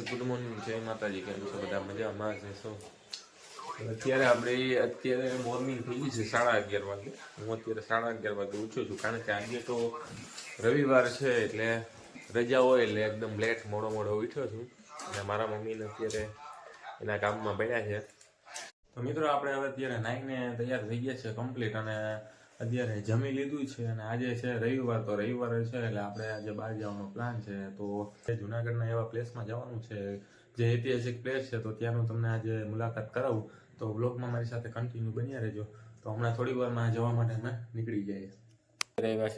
Good morning, જય માતાજી. કેમ છો બધા? મજામાં છે? શું અત્યારે મોર્નિંગ થઈ ગઈ છે 11:30 વાગે. હું અત્યારે 11:30 વાગે ઉઠ્યો છું, કારણ કે આજે તો રવિવાર છે એટલે રજા હોય એટલે એકદમ લેટ મોડો ઉઠ્યો છું. અને મારા મમ્મીને અત્યારે એના કામમાં પડ્યા છે. તો મિત્રો આપણે હવે અત્યારે નાઈને તૈયાર થઈ ગયા છે કમ્પ્લીટ, અને અત્યારે જમી લીધું છે. અને આજે છે રવિવાર, તો રવિવારે છે એટલે આપણે આજે બહાર જવાનો પ્લાન છે. તો જુનાગઢના એવા પ્લેસમાં જવાનું છે જે ઐતિહાસિક પ્લેસ છે, તો ત્યાંનું તમને આજે મુલાકાત કરાવું. તો બ્લોગમાં મારી સાથે કન્ટિન્યુ બન્યા રહેજો. તો હમણાં થોડી વારમાં જવા માટે અમે નીકળી જઈએ.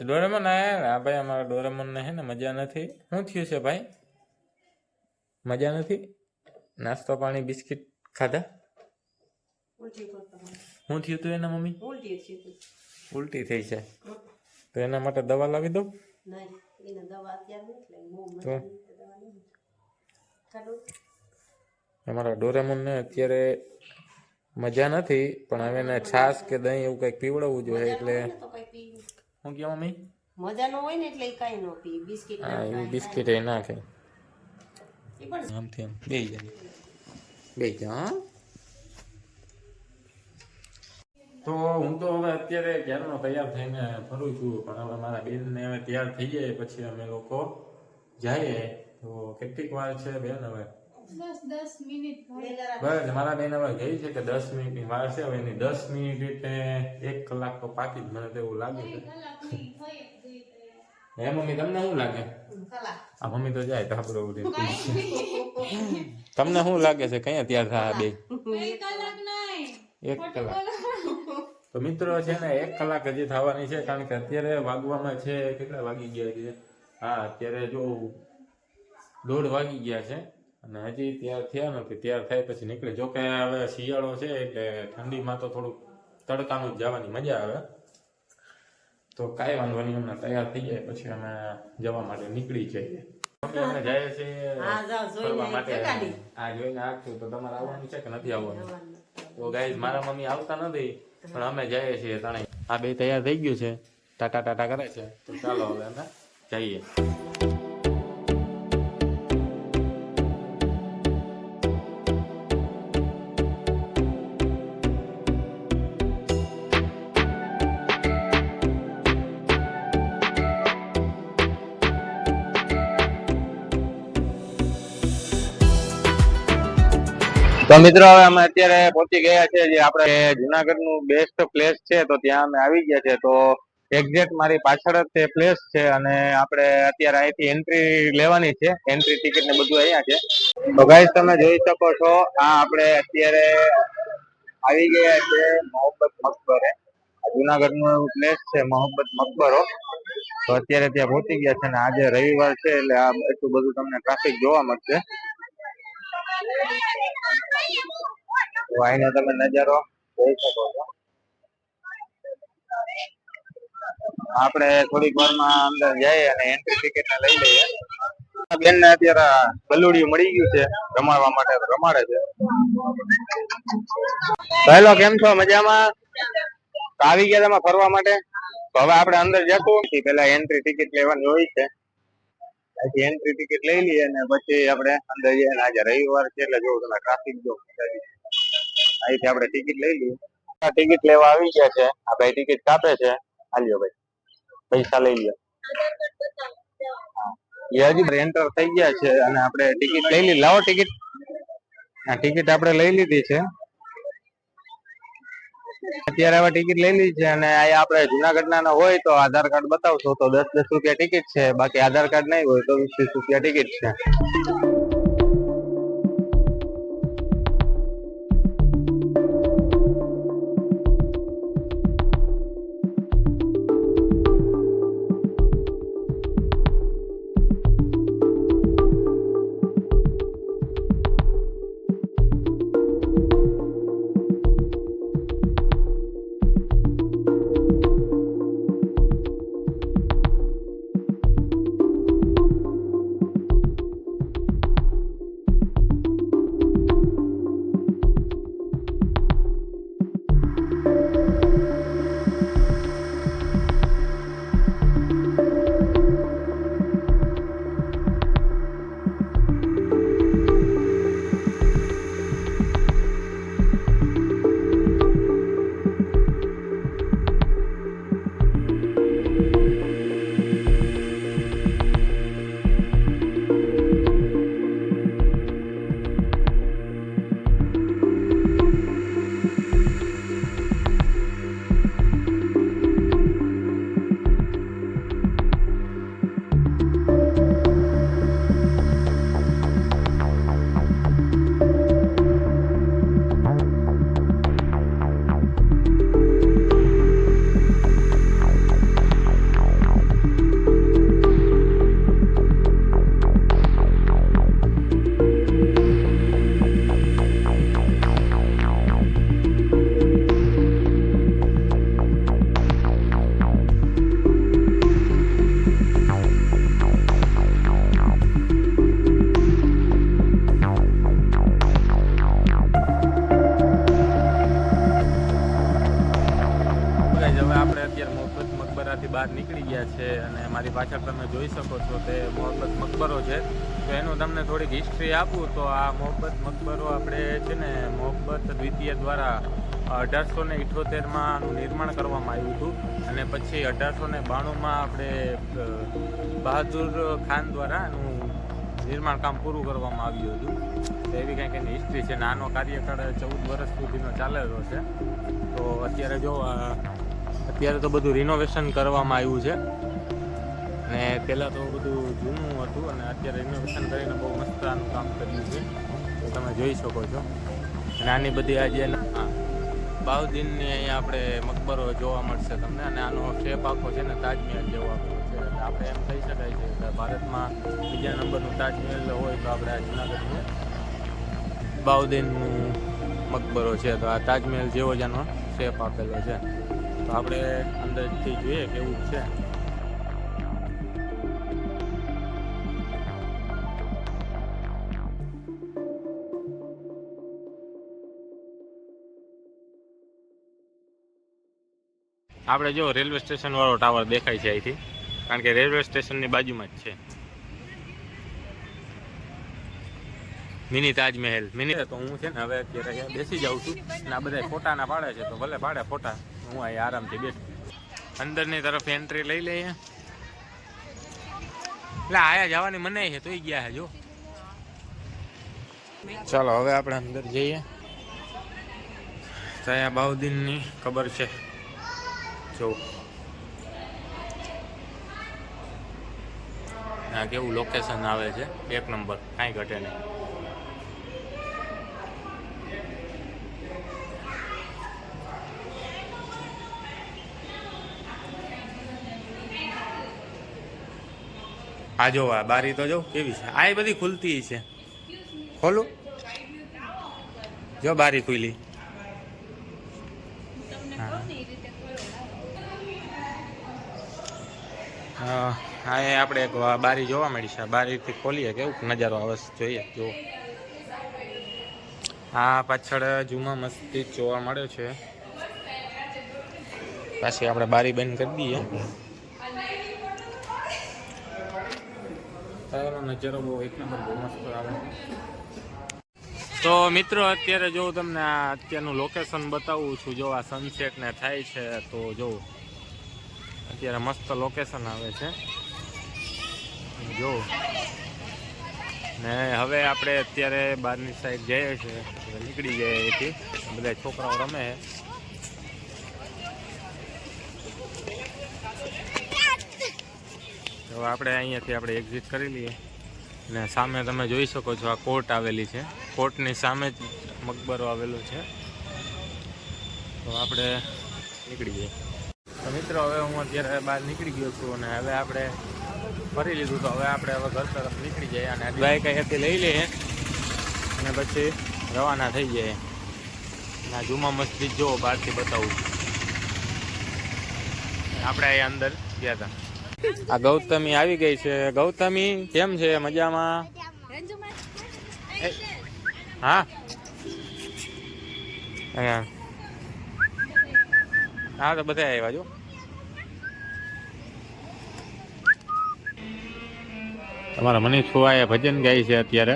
ડોરેમોન આયા ભાઈ, અમારા ડોરેમોન ને હે ને મજા નથી. શું થયું છે ભાઈ? મજા નથી? નાસ્તો પાણી બિસ્કિટ ખાધા? શું થયું તું એના મમ્મી? ઉલટી થઈ છે, તો એના માટે દવા લાવી દઉં? અમારા ડોરેમોન ને અત્યારે મજા નથી, પણ હવે એને છાશ કે દહીં એવું કંઈક પીવડાવવું જોઈએ. એટલે શું કહો મમ્મી? મજા ન હોય ને એટલે કઈ ન પી. બિસ્કિટ હા, એ બિસ્કિટ એ નાખે. આમથી આમ બે જા. તો હું તો હવે અત્યારે ક્યારનો તૈયાર થઈને ફરું છું, પણ હવે મારા બેનને હવે તૈયાર થઈ જાય પછી અમે લોકો જઈએ. તો કેટલીક વાર છે બેન? હવે 10 મિનિટ. બસ મારા બેન હવે કહી છે કે 10 મિનિટની વાર છે. હવે એની 10 મિનિટ એટલે 1 કલાક તો પાકી જ, મને તો એવું લાગે છે. હે મમ્મી, તમને શું લાગે? આ મમ્મી તો જાય ધાબરો ઉડી. તમને શું લાગે છે કયા તૈયાર થાય બે? 1 કલાક. તો મિત્રો છે ને 1 કલાક હજી થવાની છે, કારણ કે અત્યારે વાગવામાં છે કેટલા વાગી ગયા છે? હા, અત્યારે જો 1:30 વાગી ગયા છે, અને હજી તૈયાર થયા નથી. તૈયાર થાય પછી નીકળે. જોકે હવે શિયાળો છે એટલે ઠંડીમાં તો થોડુંક તડકાનું જ જવાની મજા આવે. તો કાંઈ વાંધો નહીં, હમણાં તૈયાર થઈ જાય પછી અમે જવા માટે નીકળી જઈએ. અમે જઈએ છીએ ફરવા માટે. આ જોઈને આખું તો તમારે આવવાનું છે કે નથી આવવાનું? તો ગાઈઝ, મારા મમ્મી આવતા નથી, પણ અમે જઈએ છીએ ત્રણેય. આ બે તૈયાર થઈ ગયું છે, ટાટા ટાટા કરે છે. તો ચાલો હવે અમે જઈએ. તો મિત્રો હવે અમે અત્યારે પહોંચી ગયા છે જે આપણે જુનાગઢનું બેસ્ટ પ્લેસ છે, તો ત્યાં અમે આવી ગયા છે. તો એક્ઝેક્ટ મારી પાછળ જ તે પ્લેસ છે, અને આપણે અત્યારે અહીંથી એન્ટ્રી લેવાની છે. એન્ટ્રી ટિકિટ ને બધું અહીંયા છે. તો ગાઈસ, તમે જોઈ શકો છો, આ આપણે અત્યારે આવી ગયા છે મોહબ્બત મકબરે. જુનાગઢનું એવું પ્લેસ છે મોહબ્બત મકબરો. તો અત્યારે ત્યાં પહોંચી ગયા છે, અને આજે રવિવાર છે એટલે આ એટલું બધું તમને ટ્રાફિક જોવા મળશે. તો અહીંનો તમે નજારો જોઈ શકો છો. આપણે થોડીક વારમાં અંદર જઈએ અને એન્ટ્રી ટિકિટ ને લઈ લઈએ. બેન ને અત્યારે ગલુડિયું મળી ગયું છે રમાડવા માટે, રમાડે છે. હેલો, કેમ છો? મજામાં? આવી ગયા તમે ફરવા માટે? તો હવે આપણે અંદર જતું પેલા એન્ટ્રી ટિકિટ લેવાની હોય છે. અહીંથી એન્ટ્રી ટિકિટ લઈ લઈએ અને પછી આપણે અંદર જઈએ. આજે રવિવાર છે એટલે જો તમે ટ્રાફિક જો અહીંથી આપણે ટિકિટ લઈ લઈએ. આ ટિકિટ લેવા આવી ગયા છે. આ ભાઈ ટિકિટ કાપે છે. હાલ્યો ભાઈ, પૈસા લઈ લ્યો. એ હજી એન્ટર થઈ ગયા છે અને આપણે ટિકિટ લઈ લીધી. લાવો ટિકિટ. આ ટિકિટ આપણે લઈ લીધી છે. અત્યારે હવે ટિકિટ લઈ લીધી છે, અને અહીંયા આપણે જુનાગઢના હોય તો આધાર કાર્ડ બતાવશો તો 10-10 રૂપિયા ટિકિટ છે. બાકી આધાર કાર્ડ નહીં હોય તો 20-20 રૂપિયા ટિકિટ છે. આપણે અત્યારે મોહબ્બત મકબરાથી બહાર નીકળી ગયા છે અને મારી પાછળ તમે જોઈ શકો છો તે મોહબ્બત મકબરો છે. તો એનું તમને થોડીક હિસ્ટ્રી આપું તો આ મોહબ્બત મકબરો આપણે છે ને મોહબ્બત દ્વિતીય દ્વારા 1878માં આનું નિર્માણ કરવામાં આવ્યું હતું અને પછી 1892માં આપણે બહાદુર ખાન દ્વારા આનું નિર્માણ કામ પૂરું કરવામાં આવ્યું હતું. તો એવી કંઈક એની હિસ્ટ્રી છે. નાનો કાર્યકાળ 14 વર્ષ સુધીનો ચાલેલો છે. તો અત્યારે જો અત્યારે તો બધું રિનોવેશન કરવામાં આવ્યું છે અને પહેલાં તો બધું જૂનું હતું અને અત્યારે રિનોવેશન કરીને બહુ મસ્ત આનું કામ કર્યું છે. તો તમે જોઈ શકો છો. અને આની બધી આજે બાઉદ્દીનની અહીંયા આપણે મકબરો જોવા મળશે તમને અને આનો શેપ આખો છે ને તાજમહેલ જેવો આપ્યો છે. એટલે આપણે એમ કહી શકાય છે કે ભારતમાં બીજા નંબરનું તાજમહેલ હોય તો આપણે આ જૂનાગઢનું બાઉદ્દીનનું મકબરો છે. તો આ તાજમહેલ જેવો જ આનો શેપ આપેલો છે. તો આપણે અંદરથી જોઈએ કેવું છે. આપણે જો રેલવે સ્ટેશન વાળો ટાવર દેખાય છે અહીંથી, કારણ કે રેલવે સ્ટેશનની બાજુમાં જ છે મિની તાજમહેલ. મિની તો હું છે ને હવે અત્યારે અહીંયા બેસી જાઉં છું અને આ બધા ફોટાના પાડે છે તો ભલે પાડે ફોટા, હું અહીં આરામથી બેઠું. અંદરની તરફ એન્ટ્રી લઈ લઈએ. એટલે આયા જવાની મનાઈ છે તોય ગયા છે જો. ચાલો હવે આપણે અંદર જઈએ. તો અહીંયા બાઉદ્દીનની ખબર છે જો આ કેવું લોકેશન આવે છે, 1 નંબર, કાંઈ ઘટે નહીં. આ જો આ બારી તો જો કેવી છે, આ બધી ખુલતી છે. ખોલું જો બારી ખુલી. હા આપણે એક બારી જોવા મળી છે. બારીથી ખોલીએ કેવું નજારો આવે જોઈએ. જો આ પાછળ જુમા મસ્જિદ જોવા મળે છે. પાછી આપણે બારી બંધ કરી દઈએ. નજારો બહુ 1 નંબર, બહુ મસ્ત આવે. તો મિત્રો અત્યારે જો તમને આ અત્યારનું લોકેશન બતાવું છું. જો આ સનસેટ ને થાય છે તો જો અત્યારે મસ્ત લોકેશન આવે છે જો. ને હવે આપણે અત્યારે બહારની સાઈડ જઈએ છીએ, નીકળી જઈએ અહીંથી. બધા છોકરાઓ રમે છે. તો આપણે અહીંયાથી આપણે એક્ઝિટ કરી લઈએ. ને સામે તમે જોઈ શકો છો આ કોર્ટ આવેલી છે. કોર્ટની સામે જ મકબરો આવેલો છે. તો આપણે નીકળી જઈએ. તો મિત્રો હવે હું અત્યારે બહાર નીકળી ગયો છું અને હવે આપણે ફરી લીધું. તો હવે આપણે ઘર તરફ નીકળી જઈએ અને બાઈક અહીંયાથી લઈ લઈએ અને પછી રવાના થઈ જાય. આ જુમા મસ્જિદ જો બહારથી બતાવું. આપણે અહીંયા અંદર ગયા હતા. આ ગૌતમી આવી ગઈ છે. ગૌતમી કેમ છે? મજામાં? હા હા તો બધા આવ્યા જો. તમારા મનીષ ફુવાએ ભજન ગાય છે અત્યારે.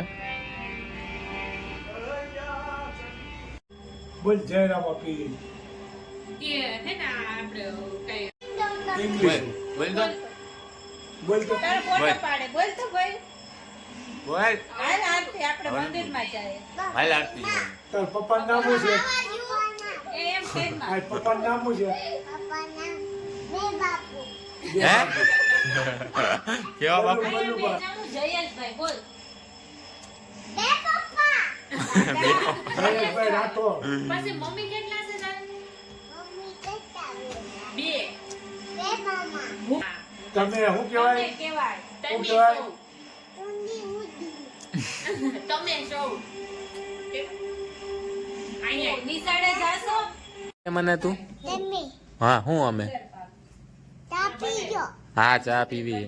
બોલ જય રામ આપી. બોલ તો બોલ તો તારો ફોટો પાડે. બોલ તો ભાઈ. બોલ. હાલ આરતી આપણે મંદિરમાં જાય. હાલ આરતી જો. તાર પપ્પા નામ શું છે? એમ કેમ આ પપ્પા નામ શું છે? હે કેવા બાપુ? જયેશભાઈ બોલ. જયેશભાઈ રાઠોડ. પછી મમ્મી કેટલા છે તારે? બે. તમે શું કહેવાય? તમને કહેવાય. શું તમે કહેવાય? સૌ. તમે સૌ. અહીંયા નિશાળે જાશો? મને તું હા હું અમે હા ચા પીવી.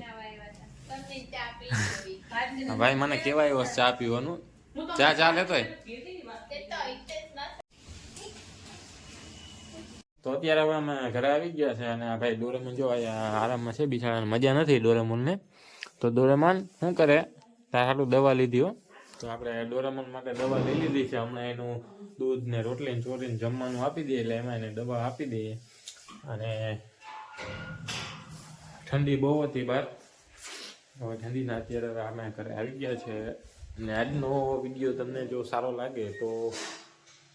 ભાઈ મને કેવાય એવો ચા પીવાનું. ચા લેતો તો અત્યારે હવે અમે ઘરે આવી ગયા છે અને આ ભાઈ ડોરેમોન જો અહીંયા આરામમાં છે બિચારાને મજા નથી ડોરેમોનને. તો ડોરેમોન શું કરે તાર સારું દવા લીધી હો. તો આપણે ડોરેમોન માટે દવા લઈ લીધી છે. હમણાં એનું દૂધ ને રોટલી ને ચોરીને જમવાનું આપી દઈએ એટલે એમાં એને દવા આપી દઈએ. અને ઠંડી બહુ હતી બહાર. હવે ઠંડીના અત્યારે અમે ઘરે આવી ગયા છે. અને આજનો વિડીયો તમને જો સારો લાગે તો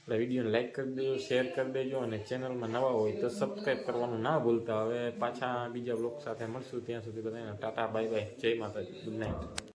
એટલે વિડીયોને લાઈક કરી દેજો, શેર કરી દેજો અને ચેનલમાં નવા હોય તો સબસ્ક્રાઈબ કરવાનું ના ભૂલતા. હવે પાછા બીજા બ્લોગ સાથે મળશું. ત્યાં સુધી બધાને ટાટા બાય બાય, જય માતાજી, ગુડ નાઇટ.